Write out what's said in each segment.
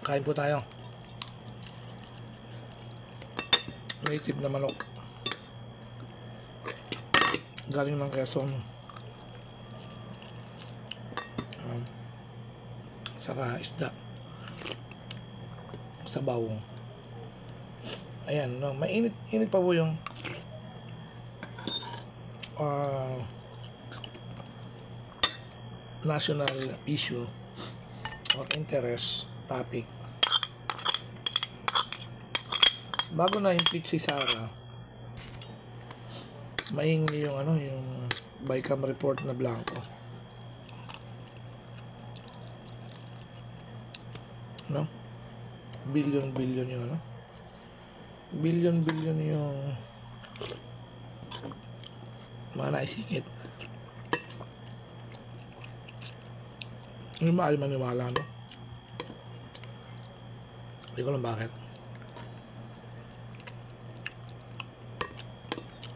Kain po tayo. Native na manok. Galing ng Quezon. Saka isda. Sabaw. Ayan, no, mainit pa po yung national issue or interest topic. Bago na impeach si Sara, maingi yung yung BICAM report na blanco. No? Billion yung billion yung mga naisingit. Hindi maaari maniwala, no? Hindi ko lang bakit.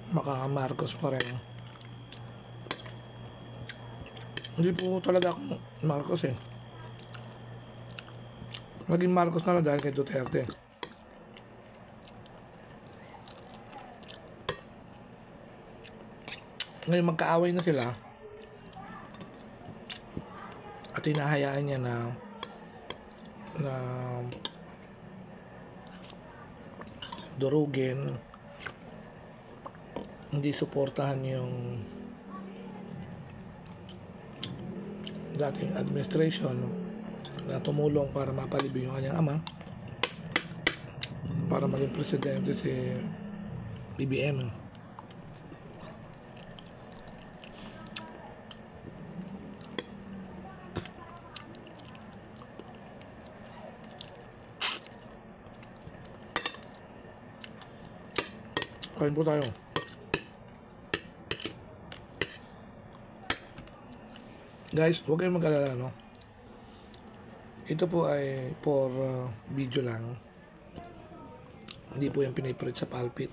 Maka-Marcos pa rin. Hindi po talaga ako Marcos eh. Naging Marcos na lang dahil kay Duterte. Ngayon magkaaway na sila at hinahayaan niya na durugin, hindi suportahan yung dating administration na tumulong para mapalibing yung kanyang ama para maging presidente si BBM. Kain po tayo. Guys, huwag kayong mag-alala, no? Ito po ay for video lang. Hindi po yung piniprint sa pulpit.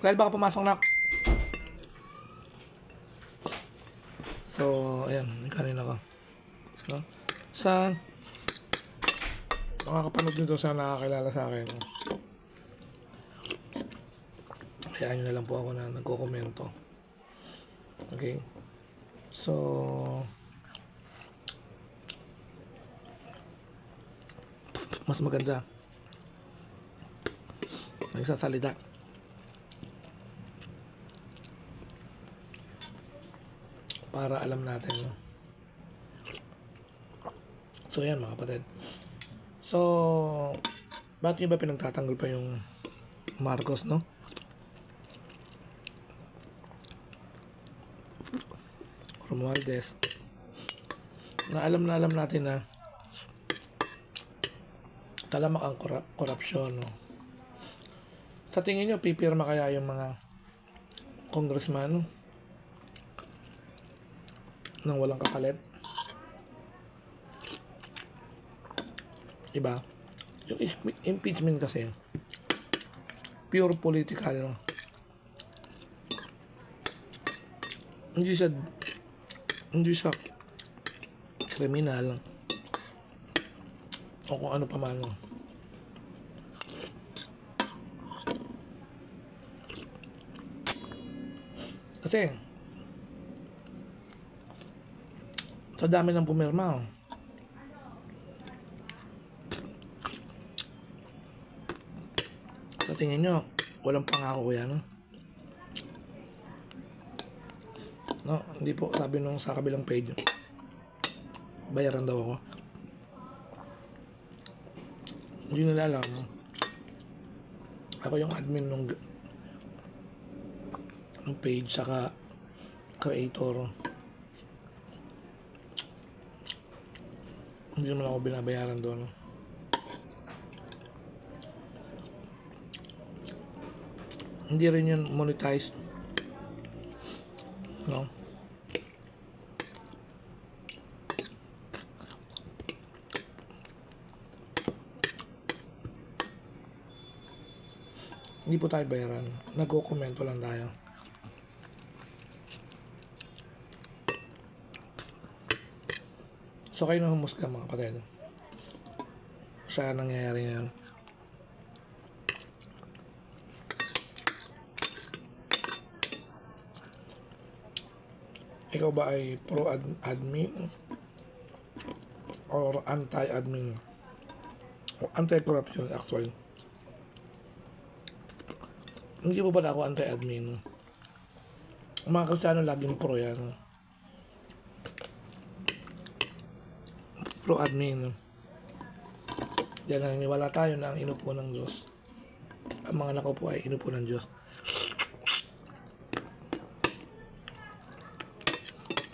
Dahil baka pumasok na. So, ayan, may kanina ko. No? Sa makakapanood nito sa nakakilala sa akin. Kaya nyo na lang po ako na nagko-komento. Okay? So, mas maganda nagsasalita. Para alam natin. No? So, yan mga kapatid. So, bakit nyo ba pinagtatanggol pa yung Marcos, no? Romualdez. Na alam natin na talamak ang korupsyon, no? Sa tingin nyo, pipirma kaya yung mga congressman, no? Nang walang kapalit? Diba? Yung impeachment kasi pure political, no? Hindi siya kriminal o kung ano pa man, no? Kasi sa dami ng pumirma, oh. Sa tingin nyo, walang pangako yan, no? No, hindi po, sabi nung sa kabilang page, bayaran daw ako. Hindi nila alam, no? Ako yung admin nung page, saka creator. Hindi naman ako binabayaran doon. Hindi rin yun monetized, no? Hindi po tayo bayaran. Nagko-komento lang tayo. So kayo na humusga mga kapatid. Sa nangyayari ngayon. Ikaw ba ay pro-admin or anti-admin o anti-corruption actually? Hindi po pala ako anti-admin. Ang mga Kristiyano laging pro yan. Pro-admin. Yan, naniniwala tayo na ang inupo ng Diyos. Ang mga nakaupo ay inupo ng Diyos.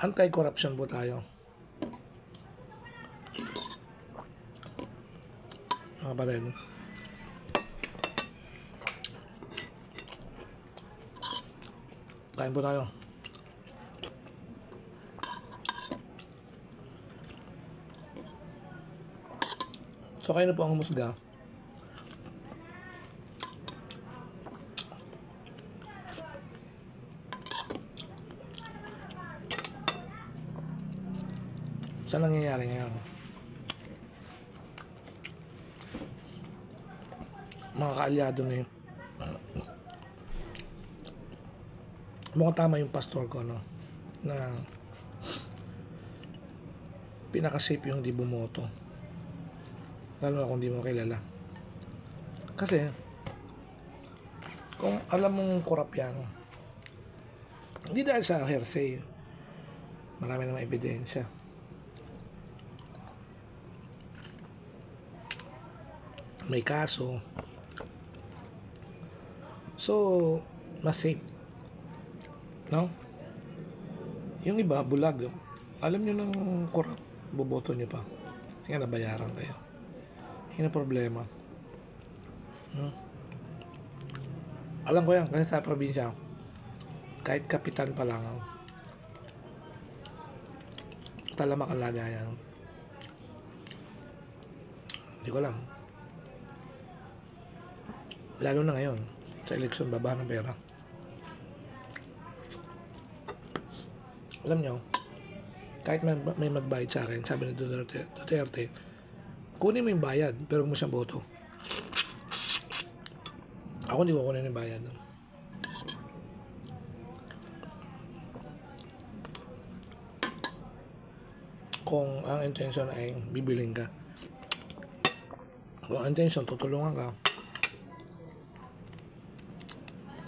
Anti-corruption po tayo. Mga kapatid. Kain po tayo. So kayo na po ang humusga. Saan nangyayari ngayon? Mga kaalyado na yun. Mukhang tama yung pastor ko, no? Na pinaka-safe yung di bumoto. Lalo na kung di mo kilala. Kasi, kung alam mong korap yan, hindi dahil sa hearsay. Marami namang ebidensya. May kaso. So, mas safe. No? Yung iba, bulag. Alam nyo ng korap, boboto nyo pa. Kasi nga nabayaran kayo. Yun ang problema. Alam ko yan, kasi sa probinsya, kahit kapitan pa lang, talamak ang lagayan. Hindi ko alam. Lalo na ngayon, sa eleksyon, baba ng pera. Alam nyo, kahit may magbayad sa akin, sabi ni Duterte, kunin mo yung bayad, pero huwag mo siyang boto. Ako hindi ko kunin yung bayad. Kung ang intention ay bibiling ka. Kung ang intention, tutulungan ka,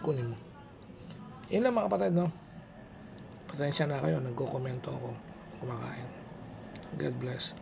kunin mo. Yun lang mga kapatid, no? Pasensya na kayo, nagko-komento ako kumakain. God bless.